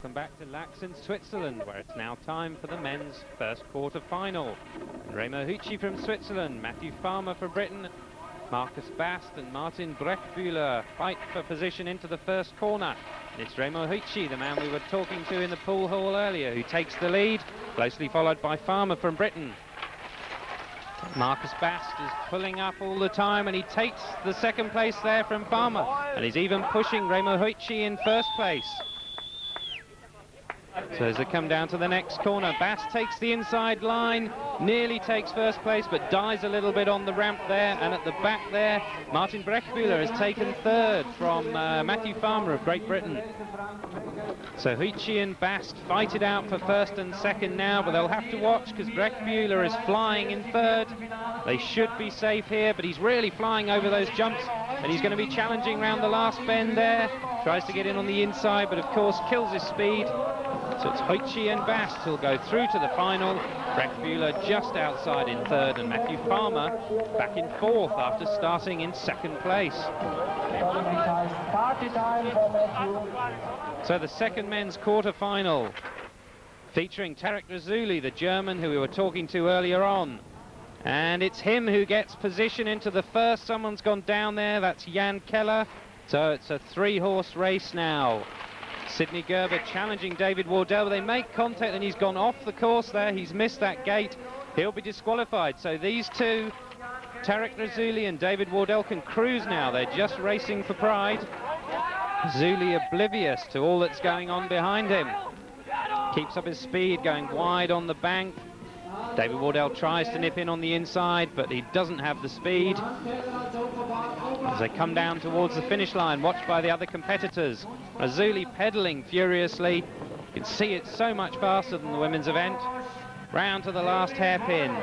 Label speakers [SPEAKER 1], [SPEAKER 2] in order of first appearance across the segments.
[SPEAKER 1] Welcome back to Lachsen, Switzerland, where it's now time for the men's first quarter final. Remo Hucci from Switzerland, Matthew Farmer for Britain, Marcus Bast and Martin Brechtbühler fight for position into the first corner. And it's Remo Hucci, the man we were talking to in the pool hall earlier, who takes the lead, closely followed by Farmer from Britain. Marcus Bast is pulling up all the time, and he takes the second place there from Farmer, and he's even pushing Remo Hucci in first place. So as they come down to the next corner, Bast takes the inside line, nearly takes first place, but dies a little bit on the ramp there. And at the back there, Martin Brechtbühler has taken third from Matthew Farmer of Great Britain. So Hucci and Bast fight it out for first and second now, but they'll have to watch because Brechtbühler is flying in third. They should be safe here, but he's really flying over those jumps, and he's going to be challenging round the last bend there. Tries to get in on the inside, but of course kills his speed. So it's Hucci and Bast who'll go through to the final. Brechtbühler just outside in third, and Matthew Farmer back in fourth after starting in second place. So the second men's quarter final, featuring Tarek Razuli, the German who we were talking to earlier on. And it's him who gets position into the first. Someone's gone down there, that's Jan Keller. So it's a three-horse race now. Sidney Gerber challenging David Wardell. They make contact and he's gone off the course there. He's missed that gate. He'll be disqualified. So these two, Tarek Razuli and David Wardell, can cruise now. They're just racing for pride. Razuli oblivious to all that's going on behind him. Keeps up his speed, going wide on the bank. David Wardell tries to nip in on the inside, but he doesn't have the speed. As they come down towards the finish line, watched by the other competitors. Razuli pedaling furiously. You can see it's so much faster than the women's event. Round to the last hairpin.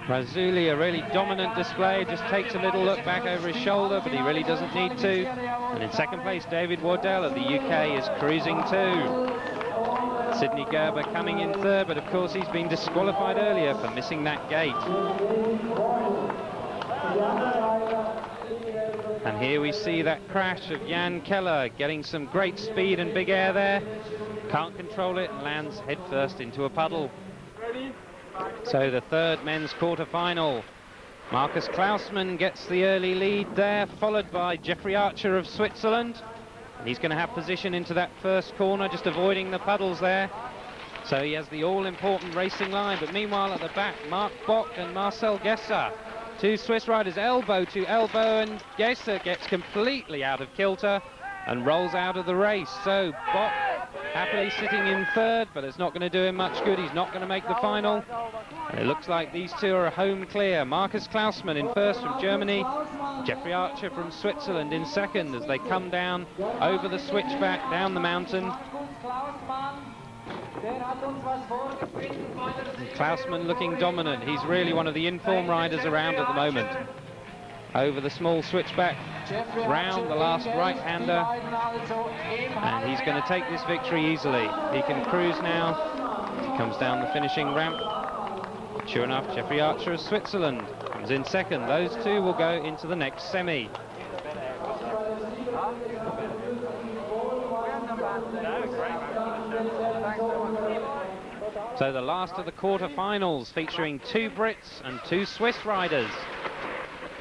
[SPEAKER 1] Razuli, a really dominant display, just takes a little look back over his shoulder, but he really doesn't need to. And in second place, David Wardell of the UK is cruising too. Sidney Gerber coming in third, but of course he's been disqualified earlier for missing that gate. And here we see that crash of Jan Keller getting some great speed and big air there. Can't control it and lands headfirst into a puddle. So the third men's quarter final. Marcus Klausmann gets the early lead there, followed by Jeffrey Archer of Switzerland. And he's going to have position into that first corner, just avoiding the puddles there. So he has the all-important racing line. But meanwhile at the back, Mark Bock and Marcel Gesser, two Swiss riders elbow to elbow, and Gesser gets completely out of kilter and rolls out of the race. So Bock happily sitting in third, but it's not going to do him much good. He's not going to make the final. And it looks like these two are home clear. Marcus Klausmann in first from Germany, Jeffrey Archer from Switzerland in second as they come down over the switchback down the mountain. Klausmann looking dominant. He's really one of the in-form riders around at the moment. Over the small switchback, round the last right-hander, and he's going to take this victory easily. He can cruise now. He comes down the finishing ramp. Sure enough, Jeffrey Archer of Switzerland comes in second. Those two will go into the next semi. So the last of the quarter-finals, featuring two Brits and two Swiss riders.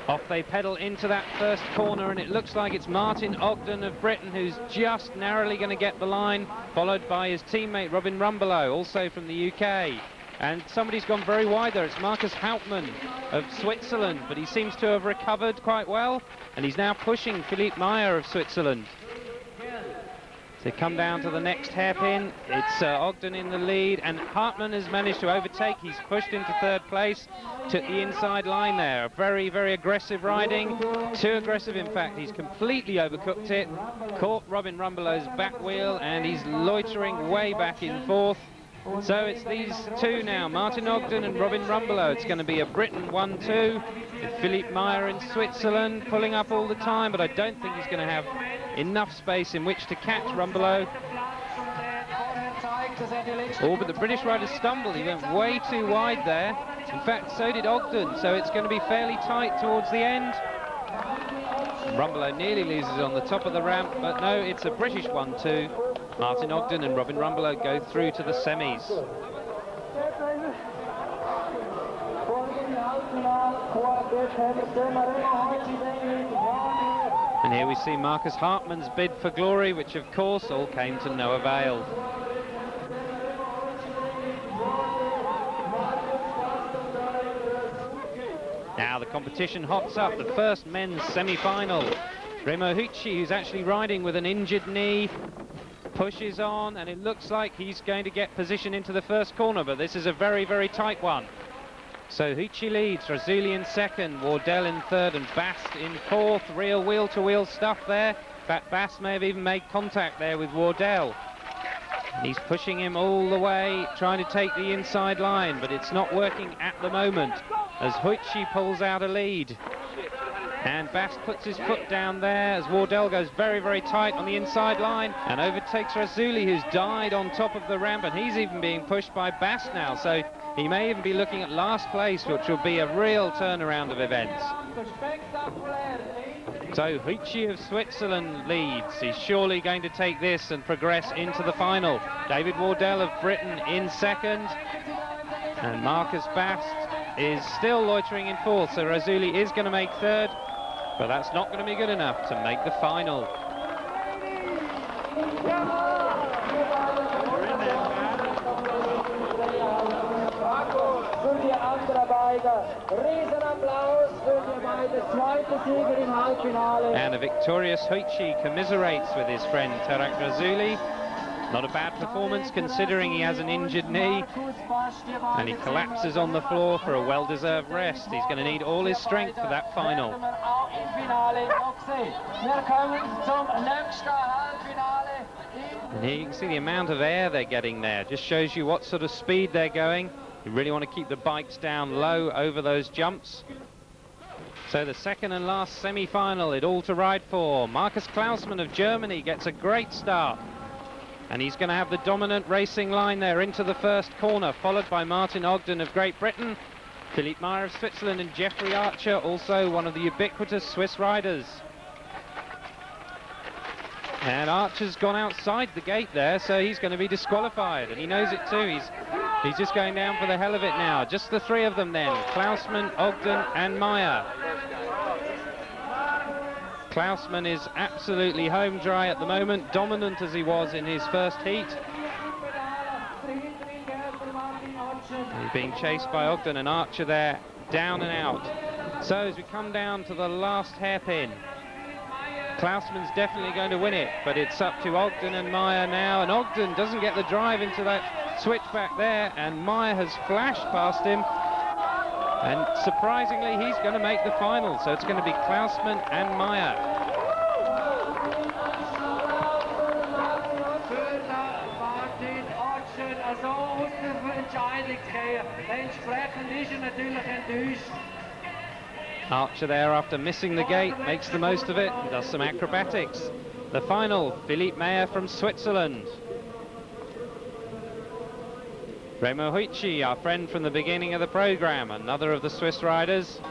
[SPEAKER 1] Off they pedal into that first corner, and it looks like it's Martin Ogden of Britain who's just narrowly going to get the line, followed by his teammate Robin Rumbelow, also from the UK. And somebody's gone very wide there. It's Markus Hauptmann of Switzerland, but he seems to have recovered quite well, and he's now pushing Philippe Meyer of Switzerland. So come down to the next hairpin. It's Ogden in the lead, and Hartmann has managed to overtake. He's pushed into third place, took the inside line there. Very, very aggressive riding. Too aggressive, in fact. He's completely overcooked it. Caught Robin Rumbelow's back wheel, and he's loitering way back in fourth. So it's these two now, Martin Ogden and Robin Rumbelow. It's going to be a Britain 1-2. With Philippe Meyer in Switzerland pulling up all the time, but I don't think he's going to have enough space in which to catch Rumbelow. Oh, but the British rider stumbled. He went way too wide there. In fact, so did Ogden, so it's going to be fairly tight towards the end. Rumbelow nearly loses on the top of the ramp, but no, it's a British 1-2. Martin Ogden and Robin Rumbelow go through to the semis. And here we see Marcus Hartmann's bid for glory, which of course all came to no avail. Now the competition hots up, the first men's semi-final. Remo Hucci, who's actually riding with an injured knee, pushes on, and it looks like he's going to get position into the first corner, but this is a very, very tight one. So Hucci leads, Razzulli in second, Wardell in third, and Bast in fourth. Real wheel-to-wheel stuff there. In fact, Bast may have even made contact there with Wardell. And he's pushing him all the way, trying to take the inside line, but it's not working at the moment as Hucci pulls out a lead. And Bast puts his foot down there as Wardell goes very, very tight on the inside line and overtakes Razzulli, who's died on top of the ramp, and he's even being pushed by Bast now, so he may even be looking at last place, which will be a real turnaround of events. So Hucci of Switzerland leads. He's surely going to take this and progress into the final. David Wardell of Britain in second, and Marcus Bast is still loitering in fourth, so Razzulli is going to make third, but that's not going to be good enough to make the final. And a victorious Hucci commiserates with his friend Tarak Razzulli. Not a bad performance considering he has an injured knee, and he collapses on the floor for a well-deserved rest. He's going to need all his strength for that final. And here you can see the amount of air they're getting there. Just shows you what sort of speed they're going. You really want to keep the bikes down low over those jumps. So the second and last semi-final, it all to ride for. Markus Klausmann of Germany gets a great start. And he's going to have the dominant racing line there into the first corner, followed by Martin Ogden of Great Britain, Philippe Meyer of Switzerland, and Jeffrey Archer, also one of the ubiquitous Swiss riders. And Archer's gone outside the gate there, so he's going to be disqualified, and he knows it too. He's just going down for the hell of it now. Just the three of them then, Klausmann, Ogden and Meyer. Klausmann is absolutely home dry at the moment, dominant as he was in his first heat. He's being chased by Ogden and Archer there, down and out. So as we come down to the last hairpin, Klausmann's definitely going to win it, but it's up to Ogden and Meyer now, and Ogden doesn't get the drive into that switchback there, and Meyer has flashed past him. And surprisingly, he's going to make the final, so it's going to be Klausmann and Meyer. Archer there, after missing the gate, makes the most of it and does some acrobatics. The final, Philippe Meyer from Switzerland. Remo Hucci, our friend from the beginning of the program, another of the Swiss riders.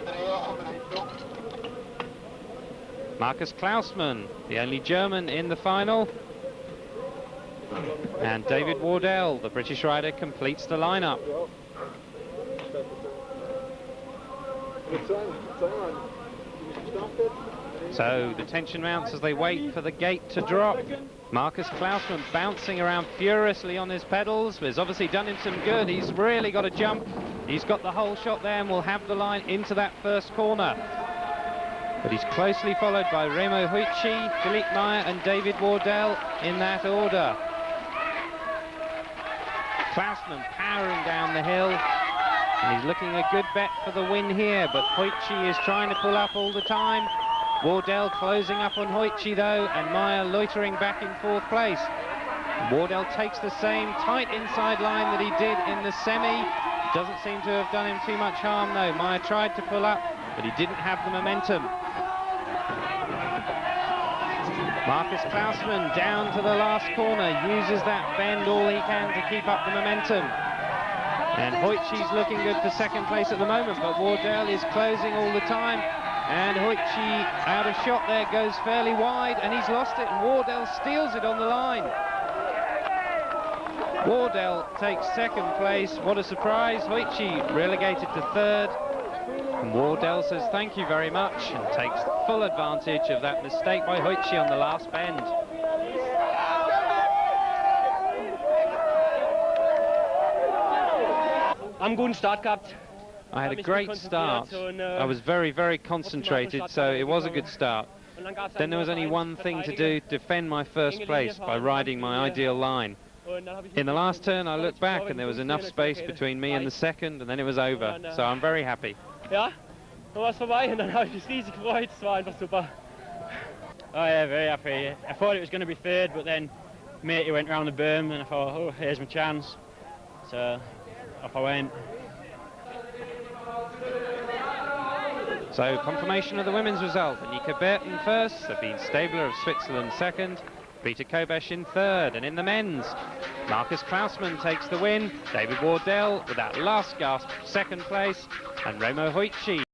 [SPEAKER 1] Markus Klausmann, the only German in the final. And David Wardell, the British rider, completes the lineup. So the tension mounts as they wait for the gate to drop. Markus Klausmann bouncing around furiously on his pedals, but it's obviously done him some good. He's really got to jump. He's got the whole shot there and will have the line into that first corner. But he's closely followed by Remo Hucci, Philippe Meyer and David Wardell in that order. Klausmann powering down the hill. And he's looking a good bet for the win here, but Hucci is trying to pull up all the time. Wardell closing up on Hucci though, and Meyer loitering back in fourth place. Wardell takes the same tight inside line that he did in the semi. Doesn't seem to have done him too much harm though. Meyer tried to pull up, but he didn't have the momentum. Markus Klausmann down to the last corner, uses that bend all he can to keep up the momentum. And Hucci's looking good for second place at the moment, but Wardell is closing all the time. And Hucci, out of shot there, goes fairly wide, and he's lost it, and Wardell steals it on the line. Wardell takes second place. What a surprise. Hoichi relegated to third. And Wardell says thank you very much and takes full advantage of that mistake by Hoichi on the last bend.
[SPEAKER 2] I'm guten Start gehabt.
[SPEAKER 1] I had a great start. I was very, very concentrated, so it was a good start. Then there was only one thing to do, defend my first place by riding my ideal line. In the last turn I looked back and there was enough space between me and the second, and then it was over, so I'm very happy.
[SPEAKER 2] Ja, dann war es vorbei und dann habe ich mich riesig gefreut. Es war einfach super. Oh yeah, very happy. I thought it was going to be third, but then matey went round the berm and I thought, oh, here's my chance. So off I went.
[SPEAKER 1] So confirmation of the women's result. Annika Berten first, Sabine Stabler of Switzerland second, Peter Kobesch in third, and in the men's, Marcus Klausmann takes the win, David Wardell with that last gasp second place, and Remo Hoichi